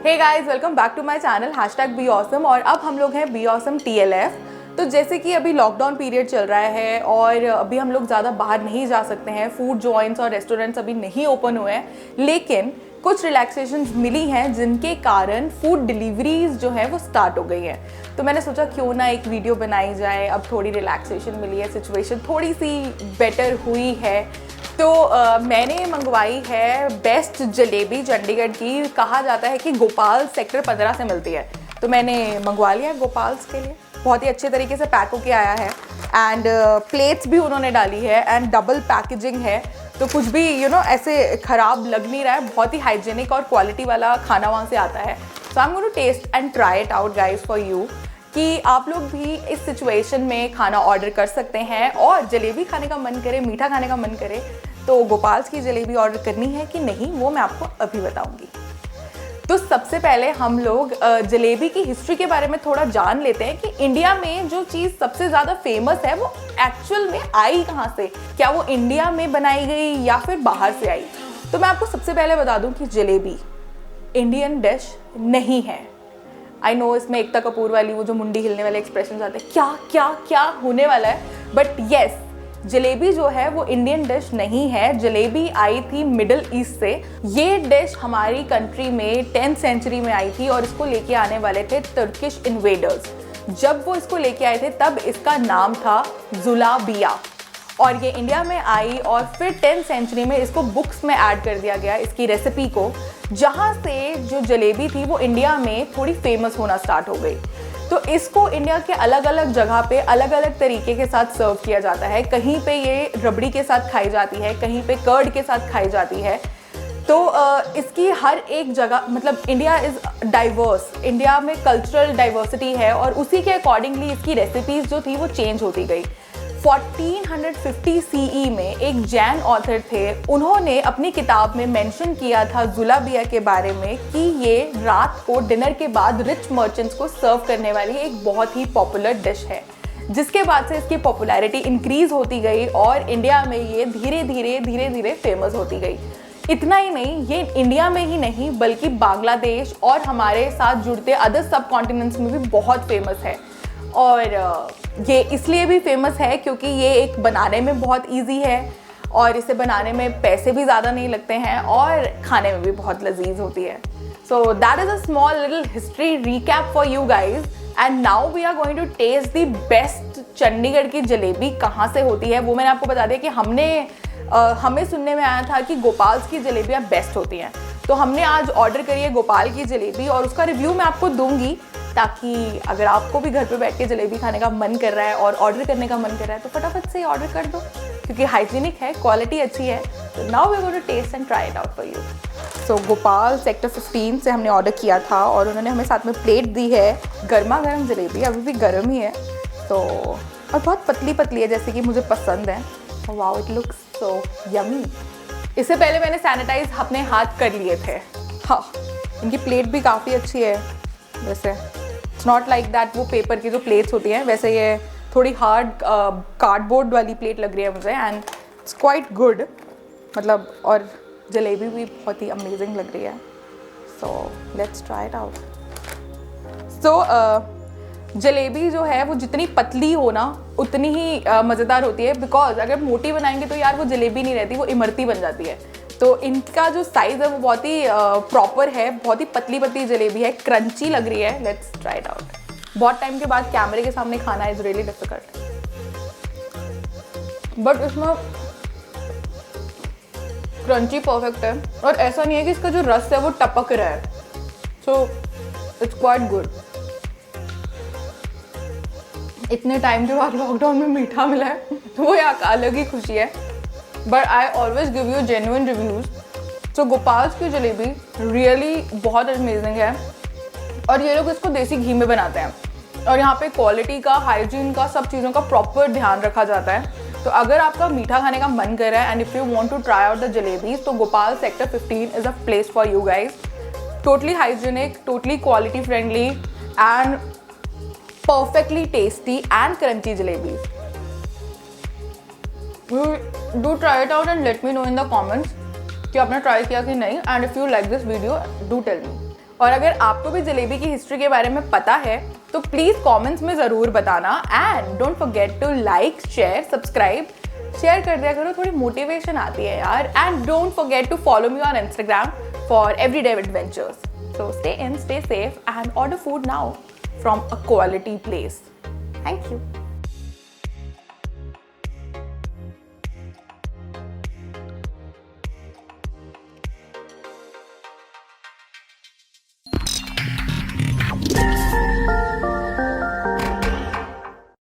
Hey guys, welcome back to my channel #be awesome. और अब हम लोग हैं बी ऑसम TLF। तो जैसे कि अभी लॉकडाउन पीरियड चल रहा है और अभी हम लोग ज़्यादा बाहर नहीं जा सकते हैं, फूड जॉइंट्स और रेस्टोरेंट्स अभी नहीं ओपन हुए हैं, लेकिन कुछ रिलैक्सेशंस मिली हैं जिनके कारण फूड डिलीवरीज जो है वो स्टार्ट हो गई हैं। तो मैंने सोचा क्यों ना एक वीडियो बनाई जाए। अब थोड़ी रिलैक्सेशन मिली है, सिचुएशन थोड़ी सी बेटर हुई है, तो मैंने मंगवाई है बेस्ट जलेबी चंडीगढ़ की। कहा जाता है कि गोपाल सेक्टर 15 से मिलती है, तो मैंने मंगवा लिया गोपाल्स के लिए। बहुत ही अच्छे तरीके से पैक होके आया है एंड प्लेट्स भी उन्होंने डाली है एंड डबल पैकेजिंग है, तो कुछ भी ऐसे ख़राब लग नहीं रहा है। बहुत ही हाइजीनिक और क्वालिटी वाला खाना वहाँ से आता है। So I am going to test and try it out guys for you, कि आप लोग भी इस सिचुएशन में खाना ऑर्डर कर सकते हैं और जलेबी खाने का मन करे, मीठा खाने का मन करे, तो गोपाल्स की जलेबी ऑर्डर करनी है कि नहीं, वो मैं आपको अभी बताऊंगी। तो सबसे पहले हम लोग जलेबी की हिस्ट्री के बारे में थोड़ा जान लेते हैं कि इंडिया में जो चीज़ सबसे ज़्यादा फेमस है वो एक्चुअल में आई कहाँ से। क्या वो इंडिया में बनाई गई या फिर बाहर से आई? तो मैं आपको सबसे पहले बता दूं कि जलेबी इंडियन डिश नहीं है। आई नो इसमें एकता कपूर वाली वो जो मुंडी हिलने वाले एक्सप्रेशन आते हैं, क्या क्या क्या होने वाला है, बट येस, जलेबी जो है वो इंडियन डिश नहीं है। जलेबी आई थी मिडिल ईस्ट से। ये डिश हमारी कंट्री में 10th सेंचुरी में आई थी और इसको लेके आने वाले थे तुर्किश इन्वेडर्स। जब वो इसको लेके आए थे तब इसका नाम था जुलाबिया, और ये इंडिया में आई और फिर 10th सेंचुरी में इसको बुक्स में ऐड कर दिया गया, इसकी रेसिपी को, जहाँ से जो जलेबी थी वो इंडिया में थोड़ी फेमस होना स्टार्ट हो गई। तो इसको इंडिया के अलग अलग जगह पे अलग अलग तरीके के साथ सर्व किया जाता है। कहीं पे ये रबड़ी के साथ खाई जाती है, कहीं पे कर्ड के साथ खाई जाती है। तो इसकी हर एक जगह, मतलब इंडिया इज़ डाइवर्स, इंडिया में कल्चरल डाइवर्सिटी है और उसी के अकॉर्डिंगली इसकी रेसिपीज़ जो थी वो चेंज होती गई। 1450 CE में एक जैन ऑथर थे, उन्होंने अपनी किताब में मेंशन किया था जुलाबिया के बारे में कि ये रात को डिनर के बाद रिच मर्चेंट्स को सर्व करने वाली एक बहुत ही पॉपुलर डिश है, जिसके बाद से इसकी पॉपुलैरिटी इंक्रीज़ होती गई और इंडिया में ये धीरे धीरे फेमस होती गई। इतना ही नहीं, ये इंडिया में ही नहीं बल्कि बांग्लादेश और हमारे साथ जुड़ते अदर सब कॉन्टिनेंट्स में भी बहुत फेमस है। और ये इसलिए भी फेमस है क्योंकि ये एक बनाने में बहुत इजी है और इसे बनाने में पैसे भी ज़्यादा नहीं लगते हैं और खाने में भी बहुत लजीज होती है। So that is a small little history recap for you guys, and now we are going to taste the best Chandigarh की जलेबी कहाँ से होती है। वो मैंने आपको बता दिया कि हमें सुनने में आया था कि गोपाल्स की जलेबियाँ बेस्ट होती हैं, तो हमने आज ऑर्डर करी है गोपाल की जलेबी और उसका रिव्यू मैं आपको दूंगी, ताकि अगर आपको भी घर पे बैठ के जलेबी खाने का मन कर रहा है और ऑर्डर करने का मन कर रहा है तो फटाफट से ऑर्डर कर दो, क्योंकि हाइजीनिक है, क्वालिटी अच्छी है। तो now we are going to test and try it out for you. So Gopal sector 15 से हमने ऑर्डर किया था और उन्होंने हमें साथ में प्लेट दी है गर्मा गर्म जलेबी, अभी भी गर्म ही है, तो और बहुत पतली पतली है जैसे कि मुझे पसंद है। Wow, it looks so yummy. इससे पहले मैंने सैनिटाइज अपने हाथ कर लिए थे। हाँ, इनकी प्लेट भी काफ़ी अच्छी है। वैसे इट्स नॉट लाइक दैट वो पेपर की जो प्लेट्स होती हैं, वैसे ये थोड़ी हार्ड कार्डबोर्ड वाली प्लेट लग रही है मुझे, एंड इट्स क्वाइट गुड, मतलब, और जलेबी भी बहुत ही अमेजिंग लग रही है। So let's try it out. So jalebi जो है वो जितनी पतली हो ना उतनी ही मज़ेदार होती है, बिकॉज अगर मोटी बनाएंगे तो यार वो जलेबी नहीं रहती, वो इमरती बन जाती है। तो इनका जो साइज़ है वो बहुत ही प्रॉपर है, बहुत ही पतली पतली जलेबी है, क्रंची लग रही है। Let's try it out. बहुत टाइम के बाद कैमरे के सामने खाना इज़ रियली डिफिकल्ट, बट इसमें क्रंची परफेक्ट है और ऐसा नहीं है कि इसका जो रस है वो टपक रहा है। So it's quite good. इतने टाइम के बाद लॉकडाउन में मीठा मिला है तो वो एक अलग ही खुशी है, but I always give you genuine reviews. So Gopal's की जलेबी रियली बहुत अमेजिंग है और ये लोग इसको देसी घी में बनाते हैं और यहाँ पे क्वालिटी का, हाइजीन का, सब चीज़ों का प्रॉपर ध्यान रखा जाता है। तो अगर आपका मीठा खाने का मन कर रहा है and if you want to try out the jalebis, तो Gopal sector 15 is a place for you guys. Totally hygienic, totally quality friendly and perfectly tasty and crunchy jalebis. Do try it out and let me know in the comments कि आपने try किया कि नहीं, and if you like this video do tell me. और अगर आपको भी जलेबी की हिस्ट्री के बारे में पता है तो प्लीज़ कमेंट्स में ज़रूर बताना। And don't forget to like, share, subscribe. Share कर दिया करो, थोड़ी मोटिवेशन आती है यार। And don't forget to follow me on Instagram for everyday adventures. So stay in, stay safe and order food now from a quality place. Thank you.